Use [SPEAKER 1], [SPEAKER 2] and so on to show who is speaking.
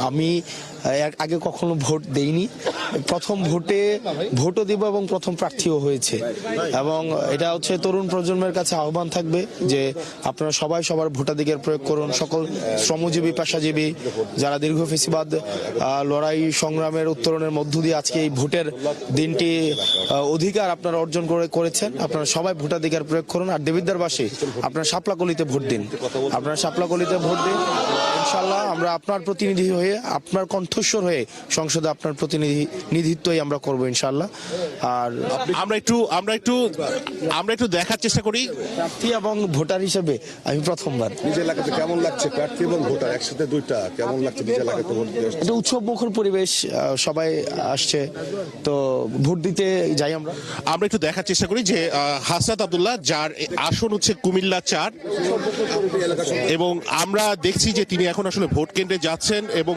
[SPEAKER 1] আমি আগে কখনো ভোট দেইনি, প্রথম ভোটও দিব এবং প্রথম প্রার্থীও হয়েছে। এবং এটা হচ্ছে তরুণ প্রজন্মের কাছে আহ্বান থাকবে যে আপনারা সবাই সবার ভোটাধিকার প্রয়োগ করুন। সকল শ্রমজীবী, পেশাজীবী যারা দীর্ঘ ফেসিবাদ লড়াই সংগ্রামের উত্তরণের মধ্য দিয়ে আজকে এই ভোটের দিনটি অধিকার আপনারা অর্জন করেছেন, আপনারা সবাই ভোটাধিকার প্রয়োগ করুন। আর দেবিদ্বারবাসী, আপনারা শাপলাকলিতে ভোট দিন, আপনারা শাপলাকলিতে ভোট দিন। ইনশাল্লাহ আমরা আপনার প্রতিনিধি হয়ে, আপনার কণ্ঠস্বর হয়ে সংসদে আপনার প্রতিনিধিত্বই আমরা করবো ইনশাল্লাহ। আর
[SPEAKER 2] আমরা একটু দেখার চেষ্টা করি।
[SPEAKER 1] প্রার্থী এবং ভোটার হিসেবে আমি প্রথমবার।
[SPEAKER 3] নিজের এলাকাতে কেমন লাগছে প্রার্থী এবং ভোটার একসাথে দুইটা, কেমন লাগছে নিজের এলাকাতে ভোট দিয়ে?
[SPEAKER 1] এটা উৎসব মুখর পরিবেশ, সবাই আসছে তো ভোট দিতে যাই। আমরা
[SPEAKER 2] একটু দেখার চেষ্টা করি যে হাসনাত আব্দুল্লাহ, যার আসন হচ্ছে কুমিল্লা 4, এবং আমরা দেখছি যে তিনি এখন আসলে ভোট কেন্দ্রে যাচ্ছেন এবং